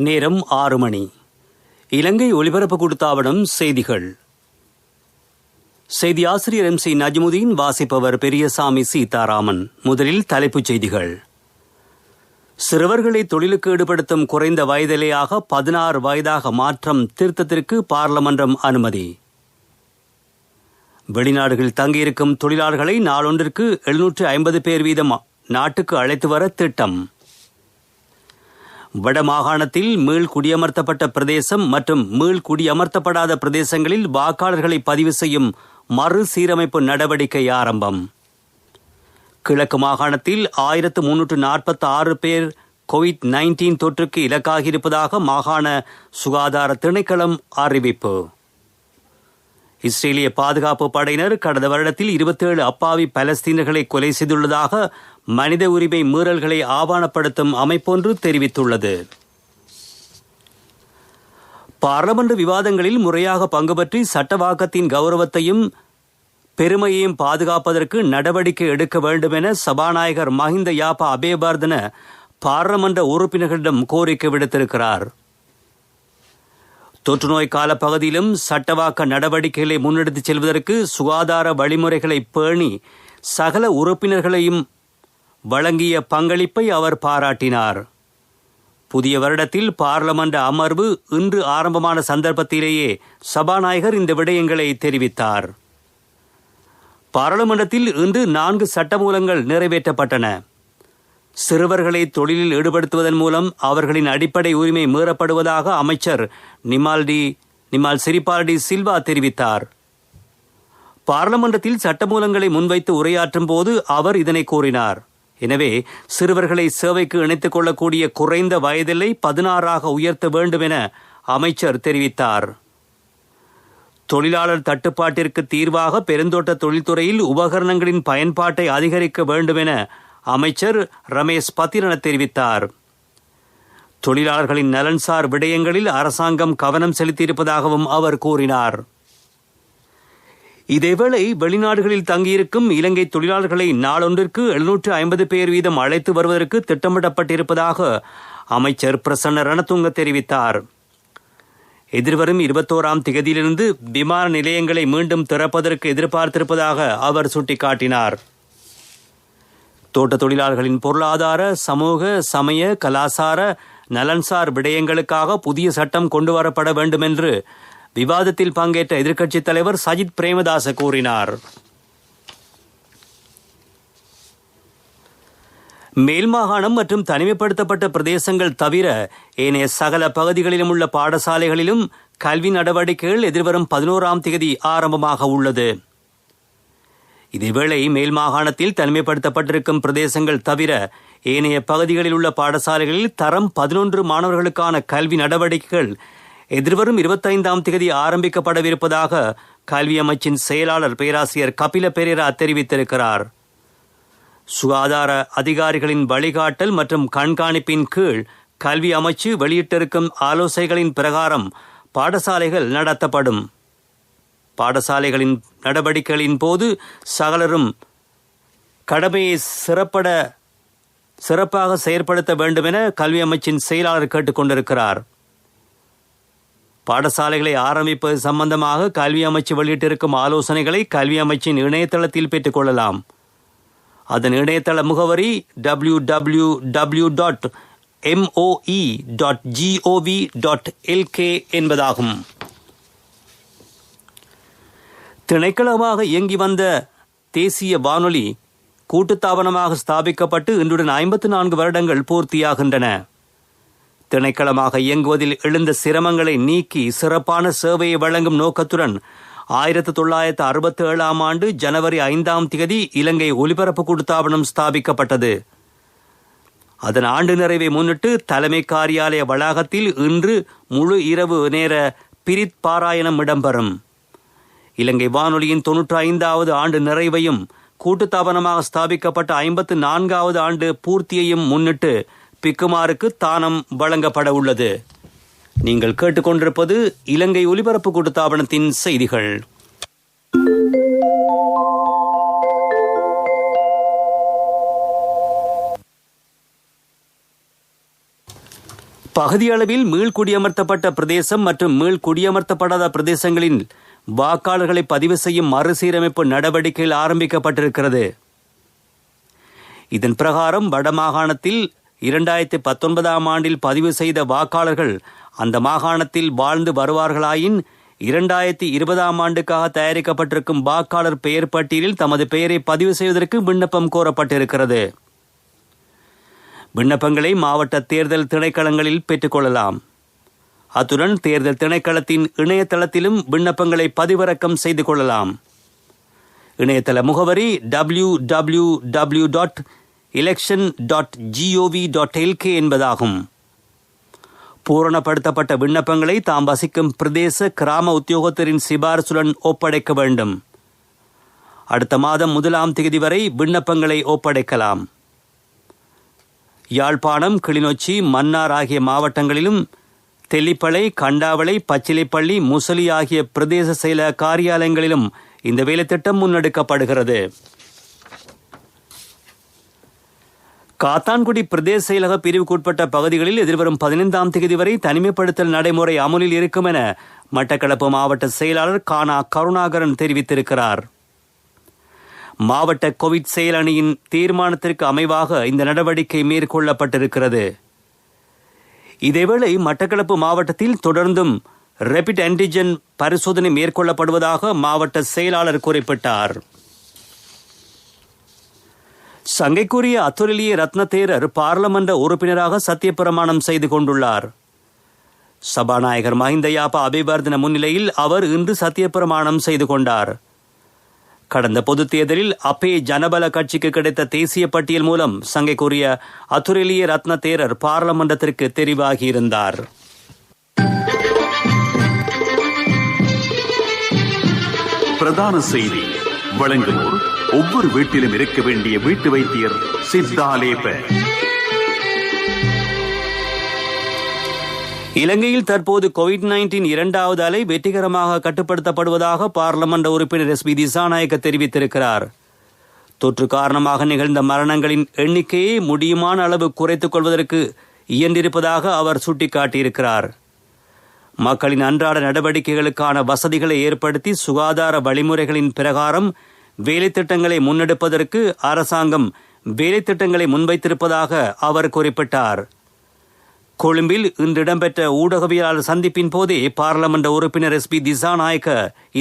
நேரம் 6 மணி. இலங்கை ஒலிபரப்பு கூட்டுத்தாபனம் செய்திகள். செய்தி ஆசிரியர் MC நஜ்முதீன், வாசிப்பவர் பெரியசாமி சீதாராமன். முதலில் தலைப்புச் செய்திகள். சிறுவர்களை தொழிலுக்கு ஈடுபடுத்தும் குறைந்த வயதிலேயாக 16 வயதாக மாற்றம் திருத்தத்திற்கு பார்லமன்றம் அனுமதி. வெளிநாடுகளில் தங்கியிருக்கும் தொழிலாளர்களை நாளொன்றிற்கு 750 பேர் வீதம் நாட்டுக்கு அழைத்து வர திட்டம். வடமாகாணத்தில் மீள் குடியமர்த்தப்பட்ட பிரதேசம் மற்றும் மீள் குடியமர்த்தப்படாத பிரதேசங்களில் வாக்காளர்களை பதிவு செய்யும் மறுசீரமைப்பு நடவடிக்கை ஆரம்பம். கிழக்கு மாகாணத்தில் 1346 பேர் COVID-19 தொற்றுக்கு இலக்காகியிருப்பதாக மாகாண சுகாதார திணைக்களம் அறிவிப்பு. இஸ்ரேலிய பாதுகாப்பு படையினர் கடந்த வருடத்தில் 27 அப்பாவி பலஸ்தீனர்களை கொலை செய்துள்ளதாக மனித உரிமை மீறல்களை ஆவணப்படுத்தும் அமைப்பொன்று தெரிவித்துள்ளது. பாராளுமன்ற விவாதங்களில் முறையாக பங்கு பற்றி சட்டவாக்கத்தின் கௌரவத்தையும் பெருமையையும் பாதுகாப்பதற்கு நடவடிக்கை எடுக்க வேண்டும் என சபாநாயகர் மஹிந்த யாப்பா அபேவர்தன பாராளுமன்ற உறுப்பினர்களிடம் கோரிக்கை விடுத்திருக்கிறார். தொற்றுநோய் காலப்பகுதியிலும் சட்டவாக்க நடவடிக்கைகளை முன்னெடுத்துச் செல்வதற்கு சுகாதார வழிமுறைகளை பேணி சகல உறுப்பினர்களையும் வழங்கிய பங்களிப்பை அவர் பாராட்டினார். புதிய வருடத்தில் பாராளுமன்ற அமர்வு இன்று ஆரம்பமான சந்தர்ப்பத்திலேயே சபாநாயகர் இந்த விடயங்களை தெரிவித்தார். பாராளுமன்றத்தில் இன்று 4 சட்டமூலங்கள் நிறைவேற்றப்பட்டன. சிறுவர்களை தொழிலில் ஈடுபடுத்துவதன் மூலம் அவர்களின் அடிப்படை உரிமை மீறப்படுவதாக அமைச்சர் நிமால் சிறிபால் சில்வா தெரிவித்தார். பாராளுமன்றத்தில் சட்டமூலங்களை முன்வைத்து உரையாற்றும் போது அவர் இதனை கூறினார். எனவே சிறுவர்களை சேவைக்கு இணைத்துக் கொள்ளக்கூடிய குறைந்த வயதில்லை 16 உயர்த்த வேண்டும் என அமைச்சர் தெரிவித்தார். தொழிலாளர் தட்டுப்பாட்டிற்கு தீர்வாக பெருந்தோட்ட தொழில்துறையில் உபகரணங்களின் பயன்பாட்டை அதிகரிக்க வேண்டும் என அமைச்சர் ரமேஷ் பத்திரன தெரிவித்தார். தொழிலாளர்களின் நலன்சார் விடயங்களில் அரசாங்கம் கவனம் செலுத்தியிருப்பதாகவும் அவர் கூறினார். இதேவேளை வெளிநாடுகளில் தங்கியிருக்கும் இலங்கை தொழிலாளர்களை நாளொன்றிற்கு 750 பேர் வீதம் அழைத்து வருவதற்கு திட்டமிடப்பட்டிருப்பதாக அமைச்சர் பிரசன்ன ரணதுங்க தெரிவித்தார். எதிர்வரும் 21ஆம் திகதியிலிருந்து விமான நிலையங்களை மீண்டும் திறப்பதற்கு எதிர்பார்த்திருப்பதாக அவர் சுட்டிக்காட்டினார். தோட்ட தொழிலாளர்களின் பொருளாதார, சமூக, சமய, கலாசார, நலன்சார் விடயங்களுக்காக புதிய சட்டம் கொண்டுவரப்பட வேண்டும் என்று விவாதத்தில் பங்கேற்ற எதிர்க்கட்சித் தலைவர் சஜித் பிரேமதாச கூறினார். மேல் மாகாணம் மற்றும் தனிமைப்படுத்தப்பட்ட பிரதேசங்கள் தவிர ஏனைய சகல பகுதிகளிலும் உள்ள பாடசாலைகளிலும் கல்வி நடவடிக்கைகள் எதிர்வரும் 11ஆம் தேதி ஆரம்பமாக உள்ளது. இதேவேளை மேல் மாகாணத்தில் தனிமைப்படுத்தப்பட்டிருக்கும் பிரதேசங்கள் தவிர ஏனைய பகுதிகளில் உள்ள பாடசாலைகளில் தரம் 11 மாணவர்களுக்கான கல்வி நடவடிக்கைகள் எதிர்வரும் 25ஆம் தேதி ஆரம்பிக்கப்படவிருப்பதாக கல்வி அமைச்சின் செயலாளர் பேராசிரியர் கபில பெரேரா தெரிவித்திருக்கிறார். சுகாதார அதிகாரிகளின் வழிகாட்டல் மற்றும் கண்காணிப்பின் கீழ் கல்வி அமைச்சு வெளியிட்டிருக்கும் ஆலோசனைகளின் பிரகாரம் பாடசாலைகள் நடத்தப்படும். பாடசாலைகளின் நடவடிக்கைகளின் போது சகலரும் கடமையை சிறப்பாக செயற்படுத்த வேண்டும் என கல்வி அமைச்சின் செயலாளர் கேட்டுக் கொண்டிருக்கிறார். பாடசாலைகளை ஆரம்பிப்பது சம்பந்தமாக கல்வி அமைச்சு வெளியிட்டிருக்கும் ஆலோசனைகளை கல்வி அமைச்சின் இணையதளத்தில் பெற்றுக் கொள்ளலாம். அதன் இணையதள முகவரி www.moe.gov.lk என்பதாகும். திணைக்களமாக இயங்கி வந்த தேசிய வானொலி கூட்டுத்தாபனமாக ஸ்தாபிக்கப்பட்டு இன்றுடன் 54 வருடங்கள் பூர்த்தியாகின்றன. திணைக்களமாக இயங்குவதில் எழுந்த சிரமங்களை நீக்கி சிறப்பான சேவையை வழங்கும் நோக்கத்துடன் 1967ஆம் ஆண்டு ஜனவரி 5ஆம் தேதி இலங்கை ஒலிபரப்பு கூட்டுத்தாபனம் ஸ்தாபிக்கப்பட்டது. அதன் ஆண்டு நிறைவை முன்னிட்டு தலைமை காரியாலய வளாகத்தில் இன்று முழு இரவு நேர பிரித் பாராயணம் இடம்பெறும். இலங்கை வானொலியின் 95வது ஆண்டு நிறைவையும் கூட்டுத்தாபனமாக ஸ்தாபிக்கப்பட்ட 54வது ஆண்டு பூர்த்தியையும் முன்னிட்டு பிக்குமாருக்கு தானம் வழங்கப்பட உள்ளது. நீங்கள் கேட்டுக்கொண்டிருப்பது இலங்கை ஒலிபரப்பு கூட்டுத்தாபனத்தின் செய்திகள். பகுதியளவில் மீள்குடியமர்த்தப்பட்ட பிரதேசம் மற்றும் மீள்குடியமர்த்தப்படாத பிரதேசங்களில் வாக்காளர்களை பதிவு செய்யும் மறுசீரமைப்பு நடவடிக்கைகள் ஆரம்பிக்கப்பட்டிருக்கிறது. இதன் பிரகாரம் வடமாகாணத்தில் 2019ஆம் ஆண்டில் பதிவு செய்த வாக்காளர்கள் அந்த மாகாணத்தில் வாழ்ந்து வருவார்களாயின் 2020ஆம் ஆண்டுக்காக தயாரிக்கப்பட்டிருக்கும் வாக்காளர் பெயர் பட்டியலில் தமது பெயரை பதிவு செய்வதற்கு விண்ணப்பம் கோரப்பட்டிருக்கிறது. விண்ணப்பங்களை மாவட்ட தேர்தல் திணைக்களங்களில் பெற்றுக்கொள்ளலாம். அத்துடன் தேர்தல் திணைக்களத்தின் இணையதளத்திலும் விண்ணப்பங்களை பதிவிறக்கம் செய்து கொள்ளலாம். இணையதள முகவரி www.election.gov.lk என்பதாகும். பூரணப்படுத்தப்பட்ட விண்ணப்பங்களை தாம் வசிக்கும் பிரதேச கிராம உத்தியோகத்தரின் சிபாரிசுடன் ஒப்படைக்க வேண்டும். அடுத்த மாதம் 1ஆம் தேதி வரை விண்ணப்பங்களை ஒப்படைக்கலாம். யாழ்ப்பாணம், கிளிநொச்சி, மன்னார் ஆகிய மாவட்டங்களிலும் தெல்லிப்பளை, கண்டாவளை, பச்சிலைப்பள்ளி, முசலி ஆகிய பிரதேச செயல காரியாலயங்களிலும் இந்த வேலைத்திட்டம் முன்னெடுக்கப்படுகிறது. காத்தான்குடி பிரதேச செயலக பிரிவுக்குட்பட்ட பகுதிகளில் எதிர்வரும் 15ஆம் தேதி வரை தனிமைப்படுத்தல் நடைமுறை அமலில் இருக்கும் என மட்டக்களப்பு மாவட்ட செயலாளர் கானா கருணாகரன் தெரிவித்திருக்கிறார். மாவட்ட கோவிட் செயலணியின் தீர்மானத்திற்கு அமைவாக இந்த நடவடிக்கை மேற்கொள்ளப்பட்டிருக்கிறது. இதேவேளை மட்டக்களப்பு மாவட்டத்தில் தொடர்ந்தும் ரேபிட் ஆன்டிஜென் பரிசோதனை மேற்கொள்ளப்படுவதாக மாவட்ட செயலாளர் குறிப்பிட்டார். சங்கைக்குரிய அத்துரலிய ரத்னதேரர் பாராளுமன்ற உறுப்பினராக சத்தியப்பிரமாணம் செய்து கொண்டுள்ளார். சபாநாயகர் மஹிந்த யாப்பா அபிவர்தன முன்னிலையில் அவர் இன்று சத்தியப்பிரமாணம் செய்து கொண்டார். கடந்த பொதுத் தேர்தலில் அப்பே ஜனபல கட்சிக்கு கிடைத்த தேசிய பட்டியல் மூலம் சங்கைக்குரிய அத்துரலிய ரத்னதேரர் பாராளுமன்றத்திற்கு தெரிவாகியிருந்தார். பிரதான செய்தி வழங்குவோர் ஒவ்வொரு வீட்டிலும் இருக்க வேண்டிய வீட்டு வைத்தியர் சித்தாலேப. இலங்கையில் தற்போது கோவிட்-19 2வது அலை வெற்றிகரமாக கட்டுப்படுத்தப்படுவதாக பாராளுமன்ற உறுப்பினர் எஸ்.பி. திசாநாயக்க தெரிவித்திருக்கிறார். தொற்று காரணமாக நிகழ்ந்த மரணங்களின் எண்ணிக்கையை முடியுமான அளவு குறைத்துக் கொள்வதற்கு இயன்றிருப்பதாக அவர் சுட்டிக்காட்டியிருக்கிறார். மக்களின் அன்றாட நடவடிக்கைகளுக்கான வசதிகளை ஏற்படுத்தி சுகாதார வழிமுறைகளின் பிரகாரம் வேலைத்திட்டங்களை முன்னெடுப்பதற்கு அரசாங்கம் வேலைத்திட்டங்களை முன்வைத்திருப்பதாக அவர் குறிப்பிட்டார். கொழும்பில் இன்று இடம்பெற்ற ஊடகவியலாளர் சந்திப்பின் போதே பாராளுமன்ற உறுப்பினர் எஸ்.பி. திசாநாயக்க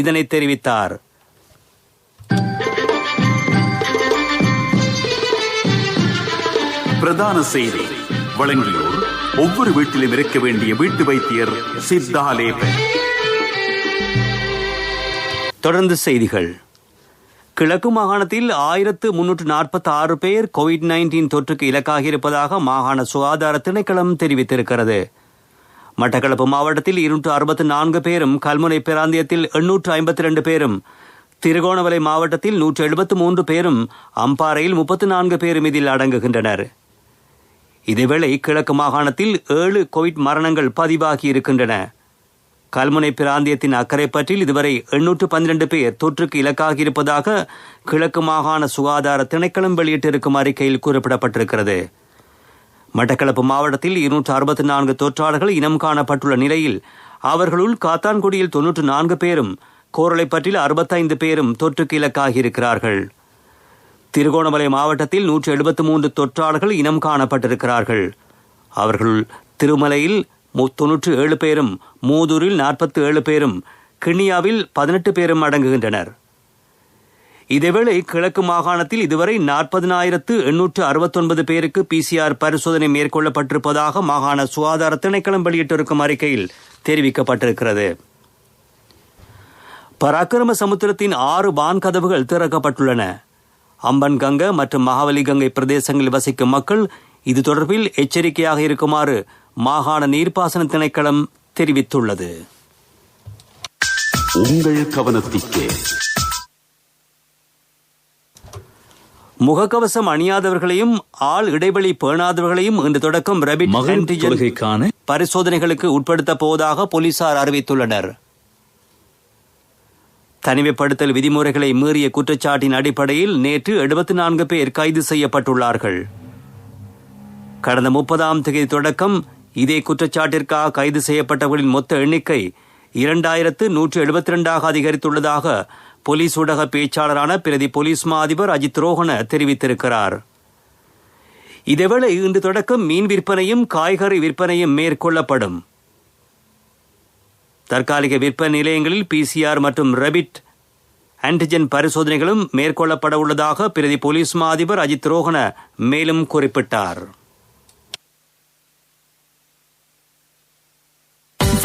இதனை தெரிவித்தார். பிரதான செய்தி வழங்கியோர் ஒவ்வொரு வீட்டிலும் இருக்க வேண்டிய வீட்டு வைத்தியர் சித்தாலேப. தொடர்ந்து செய்திகள். கிழக்கு மாகாணத்தில் 1346 பேர் கோவிட்-19 தொற்றுக்கு இலக்காகியிருப்பதாக மாகாண சுகாதார திணைக்களம் தெரிவித்திருக்கிறது. மட்டக்களப்பு மாவட்டத்தில் 264 பேரும், கல்முனை பிராந்தியத்தில் 852 பேரும், திருகோணமலை மாவட்டத்தில் 173 பேரும், அம்பாறையில் 34 பேரும் இதில் அடங்குகின்றனர். இதேவேளை கிழக்கு மாகாணத்தில் 7 கோவிட் மரணங்கள் பதிவாகி இருக்கின்றன. கல்முனை பிராந்தியத்தின் அக்கரைப்பற்றில் இதுவரை 812 பேர் தொற்றுக்கு இலக்காகியிருப்பதாக கிழக்கு மாகாண சுகாதார திணைக்களம் வெளியிட்டிருக்கும் அறிக்கையில் குறிப்பிடப்பட்டிருக்கிறது. மட்டக்களப்பு மாவட்டத்தில் 264 தொற்றாளர்கள் இனம் காணப்பட்டுள்ள நிலையில் அவர்களுள் காத்தான்குடியில் 94 பேரும், கோரளைப்பற்றில் 65 பேரும் தொற்றுக்கு இலக்காகியிருக்கிறார்கள். திருகோணமலை மாவட்டத்தில் 173 தொற்றாளர்கள் இனம் காணப்பட்டிருக்கிறார்கள். அவர்களுள் திருமலையில் 97 பேரும், மூதூரில் 47 பேரும், கிண்ணியாவில் 18 பேரும் அடங்குகின்றனர். இதேவேளை கிழக்கு மாகாணத்தில் இதுவரை 40,869 பேருக்கு PCR பரிசோதனை மேற்கொள்ளப்பட்டிருப்பதாக மாகாண சுகாதார திணைக்களம் வெளியிட்டிருக்கும் அறிக்கையில் தெரிவிக்கப்பட்டிருக்கிறது. பராக்கிரம சமுத்திரத்தின் 6 வான்கதவுகள் திறக்கப்பட்டுள்ளன. அம்பன்கங்க மற்றும் மகாவலிகங்கை பிரதேசங்களில் வசிக்கும் மக்கள் இது தொடர்பில் எச்சரிக்கையாக இருக்குமாறு மாகாண நீர்ப்பாசன திணைக்களம் தெரிவித்துள்ளது. உங்கள் கவனத்திற்கு முகக்கவசம் அணியாதவர்களையும் ஆள் இடைவெளி பேணாதவர்களையும் இன்று தொடக்கம் ரேபிட் ஆன்டிஜென் பரிசோதனைகளுக்கு உட்படுத்த போவதாக போலீசார் அறிவித்துள்ளனர். தனிமைப்படுத்தல் விதிமுறைகளை மீறிய குற்றச்சாட்டின் அடிப்படையில் நேற்று 74 பேர் கைது செய்யப்பட்டுள்ளார்கள். கடந்த 30ஆம் தேதி தொடக்கம் இதே குற்றச்சாட்டிற்காக கைது செய்யப்பட்டவர்களின் மொத்த எண்ணிக்கை 2172 அதிகரித்துள்ளதாக போலீஸ் ஊடக பேச்சாளரான பிரதி போலீஸ் மா அதிபர் அஜித் ரோஹன தெரிவித்திருக்கிறார். இதேவேளை இன்று தொடக்கம் மீன் விற்பனையும் காய்கறி விற்பனையும் மேற்கொள்ளப்படும். தற்காலிக விற்பனை நிலையங்களில் PCR மற்றும் ரேபிட் ஆன்டிஜென் பரிசோதனைகளும் மேற்கொள்ளப்பட உள்ளதாக பிரதி போலீஸ் மா அதிபர் அஜித் ரோஹன மேலும் குறிப்பிட்டார்.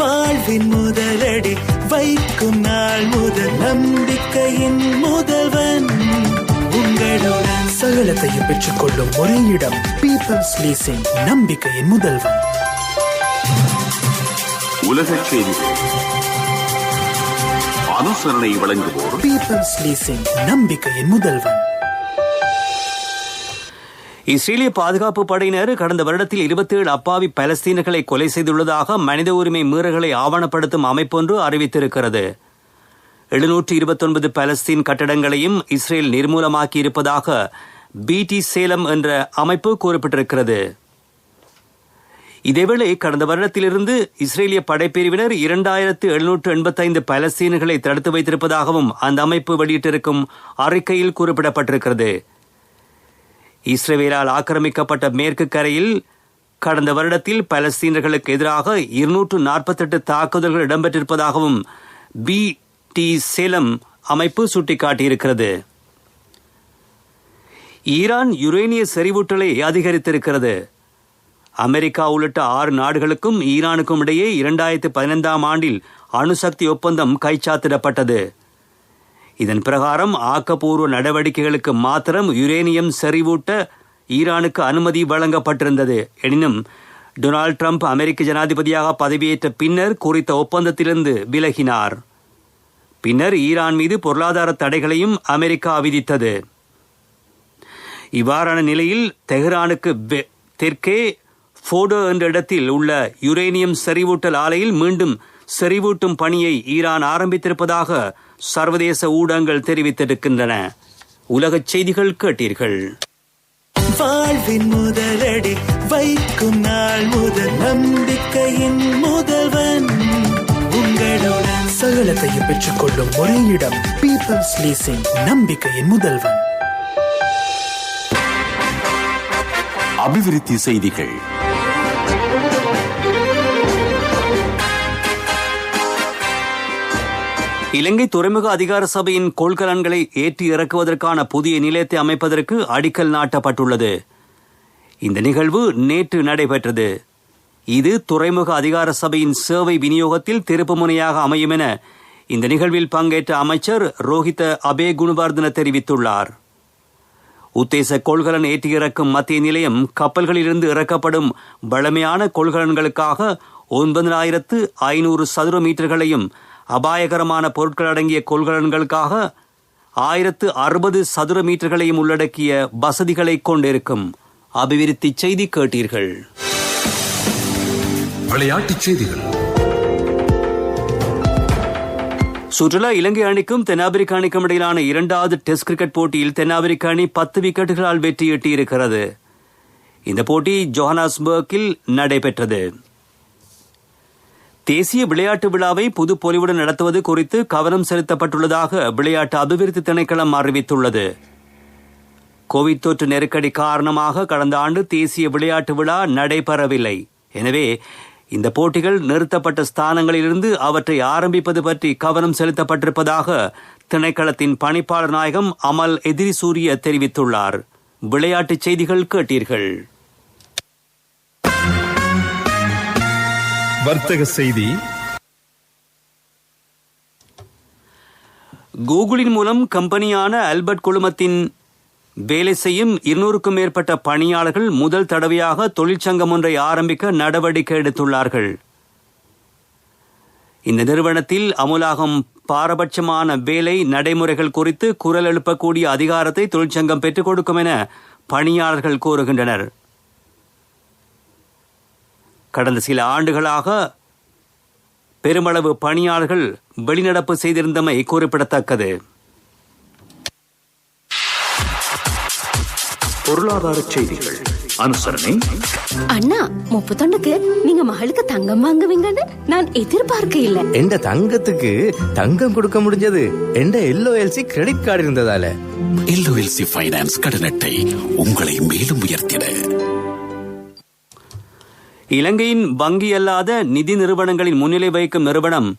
வாழ்வின் முதலடி வைக்கும் நாள் முதல் நம்பிக்கையின் முதல்வன் உங்களுடன் சகலத்தையும் பெற்றுக் கொள்ளும் ஒரே இடம் பீப்பிள்ஸ் லீசிங், நம்பிக்கையின் முதல்வன். உலகச் செய்திகள் அனுசரணை வழங்குவோர் பீப்பிள்ஸ் லீசிங், நம்பிக்கையின் முதல்வன். இஸ்ரேலிய பாதுகாப்பு படையினர் கடந்த வருடத்தில் 27 அப்பாவி பலஸ்தீனர்களை கொலை செய்துள்ளதாக மனித உரிமை மீறல்களை ஆவணப்படுத்தும் அமைப்பொன்று அறிவித்திருக்கிறது. 729 பலஸ்தீன் கட்டடங்களையும் இஸ்ரேல் நிர்மூலமாக்கி இருப்பதாக BT சேலம் என்ற அமைப்பு குறிப்பிட்டிருக்கிறது. இதேவேளை கடந்த வருடத்திலிருந்து இஸ்ரேலிய படைப்பிரிவினர் 2785 பலஸ்தீனர்களை தடுத்து வைத்திருப்பதாகவும் அந்த அமைப்பு வெளியிட்டிருக்கும் அறிக்கையில் குறிப்பிடப்பட்டிருக்கிறது. இஸ்ரேலால் ஆக்கிரமிக்கப்பட்ட மேற்கு கரையில் கடந்த வருடத்தில் பலஸ்தீனர்களுக்கு எதிராக 248 தாக்குதல்கள் இடம்பெற்றிருப்பதாகவும் BT சேலம் அமைப்பு சுட்டிக்காட்டியிருக்கிறது. ஈரான் யுரேனிய செறிவூட்டலை அதிகரித்திருக்கிறது. அமெரிக்கா உள்ளிட்ட 6 நாடுகளுக்கும் ஈரானுக்கும் இடையே 2015 ஆண்டில் அணுசக்தி ஒப்பந்தம் கைச்சாத்திடப்பட்டது. இதன் பிரகாரம் ஆக்கப்பூர்வ நடவடிக்கைகளுக்கு மாத்திரம் யுரேனியம் செறிவூட்ட ஈரானுக்கு அனுமதி வழங்கப்பட்டிருந்தது. எனினும் டொனால்ட் ட்ரம்ப் அமெரிக்க ஜனாதிபதியாக பதவியேற்ற பின்னர் குறித்த ஒப்பந்தத்திலிருந்து விலகினார். பின்னர் ஈரான் மீது பொருளாதார தடைகளையும் அமெரிக்கா விதித்தது. இவ்வாறான நிலையில் தெஹ்ரானுக்கு தெற்கே ஃபோடோ என்ற இடத்தில் உள்ள யுரேனியம் செறிவூட்டல் ஆலையில் மீண்டும் செறிவூட்டும் பணியை ஈரான் ஆரம்பித்திருப்பதாக சர்வதேச ஊடகங்கள் தெரிவித்திருக்கின்றன. உலகச் செய்திகள் கேட்டீர்கள். வாழ்வின் முதலடி வைக்கும் நாள் முதல் நம்பிக்கையின் முதல்வன் உங்களுடன் சகலத்தையும் பெற்றுக் கொள்ளும் ஒரே இடம் பீப்பிள்ஸ் லீசிங், நம்பிக்கையின் முதல்வன். அபிவிருத்தி செய்திகள். இலங்கை துறைமுக அதிகார சபையின் கொள்கலன்களை ஏற்றி இறக்குவதற்கான புதிய நிலையத்தை அமைப்பதற்கு அடிக்கல் நாட்டப்பட்டுள்ளது. இந்த நிகழ்வு நேற்று நடைபெற்றது. இது துறைமுக அதிகார சபையின் சேவை விநியோகத்தில் திருப்புமுனையாக அமையும் என இந்த நிகழ்வில் பங்கேற்ற அமைச்சர் ரோஹித அபேகுணவர்தன தெரிவித்துள்ளார். உத்தேச கொள்கலன் ஏற்றி இறக்கும் மத்திய நிலையம் கப்பல்களிலிருந்து இறக்கப்படும் வழமையான கொள்கலன்களுக்காக 9500 சதுர மீட்டர்களையும் அபாயகரமான பொருட்கள் அடங்கிய கொள்கலன்களுக்காக 1060 சதுர மீட்டர்களையும் உள்ளடக்கிய வசதிகளை கொண்டிருக்கும். அபிவிருத்தி செய்தி கேட்டீர்கள். விளையாட்டுச் செய்திகள். சுற்றுலா இலங்கை அணிக்கும் தென்னாப்பிரிக்க அணிக்கும் இடையிலான 2வது டெஸ்ட் கிரிக்கெட் போட்டியில் தென்னாப்பிரிக்க அணி 10 விக்கெட்டுகளால் வெற்றியீட்டியிருக்கிறது. இந்த போட்டி ஜோஹானஸ்பர்கில் நடைபெற்றது. தேசிய விளையாட்டு விழாவை புது பொலிவுடன் நடத்துவது குறித்து கவனம் செலுத்தப்பட்டுள்ளதாக விளையாட்டு அபிவிருத்தி திணைக்களம் அறிவித்துள்ளது. கோவிட் தொற்று நெருக்கடி காரணமாக கடந்த ஆண்டு தேசிய விளையாட்டு விழா நடைபெறவில்லை. எனவே இந்த போட்டிகள் நிறுத்தப்பட்ட ஸ்தானங்களிலிருந்து அவற்றை ஆரம்பிப்பது பற்றி கவனம் செலுத்தப்பட்டிருப்பதாக திணைக்களத்தின் பணிப்பாளர் நாயகம் அமல் எதிரி சூரிய தெரிவித்துள்ளார். விளையாட்டுச் செய்திகள் கேட்டீர்கள். வர்த்தக செய்தி. கூகுளின் மூலம் கம்பெனியான ஆல்பர்ட் குழுமத்தின் வேலை செய்யும் 200க்கும் மேற்பட்ட பணியாளர்கள் முதல் தடவையாக தொழிற்சங்கம் ஒன்றை ஆரம்பிக்க நடவடிக்கை எடுத்துள்ளார்கள். இந்த நிறுவனத்தில் அமுலாகும் பாரபட்சமான வேலை நடைமுறைகள் குறித்து குரல் எழுப்பக்கூடிய அதிகாரத்தை தொழிற்சங்கம் பெற்றுக் கொடுக்கும் என பணியாளர்கள் கூறுகின்றனர். கடந்த சில ஆண்டுகளாக பெருமளவு பணியாளர்கள் வெளிநடப்பு செய்திருந்தமை குறிப்பிடத்தக்கது. பொருளாதார செய்திகள். அனுசரணை. அண்ணா 31க்கு நீங்க மகளுக்கு தங்கம் வாங்குவீங்கன்னு நான் எதிர்பார்க்க இல்ல. எந்த தங்கத்துக்கு தங்கம் கொடுக்க முடிஞ்சது எந்த LOLC கிரெடிட் கார்டு இருந்ததால. LOLC ஃபைனான்ஸ் கடன் அட்டை உங்களை மேலும் உயர்த்திட. இலங்கையின் வங்கி அல்லாத நிதி நிறுவனங்களின் முன்னிலை வகிக்கும் நிறுவனம்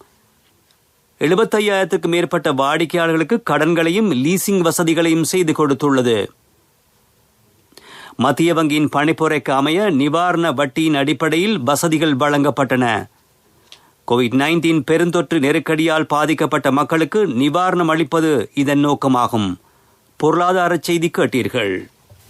75,000க்கும் மேற்பட்ட வாடிக்கையாளர்களுக்கு கடன்களையும் லீசிங் வசதிகளையும் செய்து கொடுத்துள்ளது. மத்திய வங்கியின் பணிப்புரைக்கு அமைய நிவாரண வட்டியின் அடிப்படையில் வசதிகள் வழங்கப்பட்டன. COVID-19 பெருந்தொற்று நெருக்கடியால் பாதிக்கப்பட்ட மக்களுக்கு நிவாரணம் அளிப்பது இதன் நோக்கமாகும். பொருளாதார செய்தி கேட்டீர்கள்.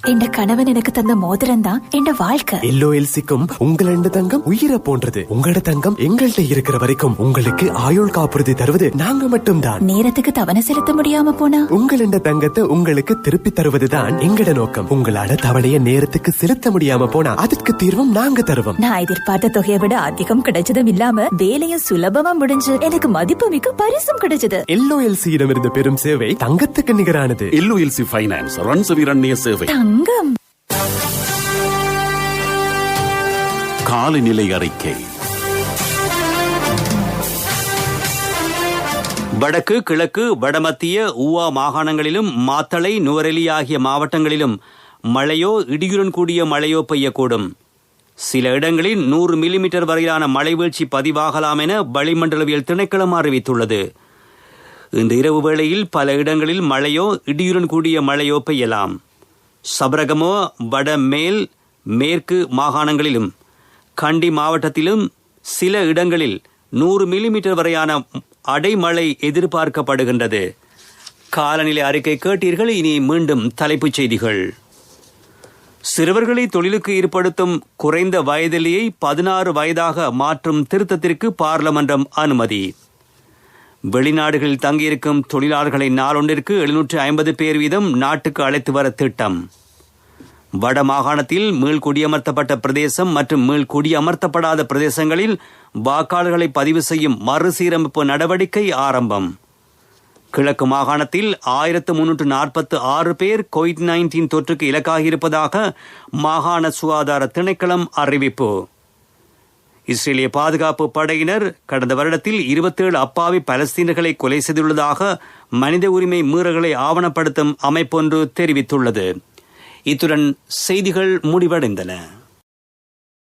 என் கணவன் எனக்கு தந்த மோதிரம் தான் என் வாழ்க்கை. LOLCக்கும் உங்களோட தங்கம் உயிரை போன்றது. உங்களோட தங்கம் எங்கள்கிட்ட இருக்கிற வரைக்கும் உங்களுக்கு ஆயுள் காப்புறுதி தருவது நாங்க மட்டும்தான். நேரத்துக்கு தவணை செலுத்த முடியாம போனா உங்களோட தங்கத்தை உங்களுக்கு திருப்பி தருவதுதான் எங்கட நோக்கம். உங்களால தவணையை நேரத்துக்கு செலுத்த முடியாம போனா அதுக்கு தீர்வும் நாங்க தருவோம். நான் எதிர்பார்த்த தொகையை விட அதிகம் கிடைச்சதும் இல்லாம வேலையும் சுலபமா முடிஞ்சு எனக்கு மதிப்புமிக்க பரிசும் கிடைச்சது. LOLCயிடமிருந்து பெறும் சேவை தங்கத்துக்கு நிகரானது. LOLC ஃபைனான்ஸ் ரன்சவிரண்ய சேவை. தங்கம் காலநிலை அறிக்கை. வடக்கு, கிழக்கு, வடமத்திய, ஊவா மாகாணங்களிலும் மாத்தளை, நுவரெலி ஆகிய மாவட்டங்களிலும் மழையோ இடியுடன் கூடிய மழையோ பெய்யக்கூடும். சில இடங்களில் 100 மில்லிமீட்டர் வரையிலான மழை வீழ்ச்சி பதிவாகலாம் என வளிமண்டலவியல் திணைக்களம் அறிவித்துள்ளது. இன்று இரவு வேளையில் பல இடங்களில் மழையோ இடியுடன் கூடிய மழையோ பெய்யலாம். சபரகமோ, வட மேல் மேற்கு மாகாணங்களிலும் கண்டி மாவட்டத்திலும் சில இடங்களில் 100 மில்லிமீட்டர் வரையான அடைமழை எதிர்பார்க்கப்படுகின்றது. காலநிலை அறிக்கை கேட்டீர்கள். இனி மீண்டும் தலைப்புச் செய்திகள். சிறுவர்களை தொழிலுக்கு ஈடுபடுத்தும் குறைந்த வயதிலேயே 16 வயதாக மாற்றும் திருத்தத்திற்கு பார்லமன்றம் அனுமதி. வெளிநாடுகளில் தங்கியிருக்கும் தொழிலாளர்களை நாளொன்றிற்கு 750 பேர் வீதம் நாட்டுக்கு அழைத்து வர திட்டம். வட மாகாணத்தில் மீள் குடியமர்த்தப்பட்ட பிரதேசம் மற்றும் மீள் குடியமர்த்தப்படாத பிரதேசங்களில் வாக்காளர்களை பதிவு செய்யும் மறுசீரமைப்பு நடவடிக்கை ஆரம்பம். கிழக்கு மாகாணத்தில் 1346 பேர் COVID-19 தொற்றுக்கு இலக்காகியிருப்பதாக மாகாண சுகாதார திணைக்களம் அறிவிப்பு. இஸ்ரேலிய பாதுகாப்பு படையினர் கடந்த வருடத்தில் 27 அப்பாவி பலஸ்தீனர்களை கொலை செய்துள்ளதாக மனித உரிமை மீறல்களை ஆவணப்படுத்தும் அமைப்பொன்று தெரிவித்துள்ளது. இத்துடன் செய்திகள் முடிவடைந்தன.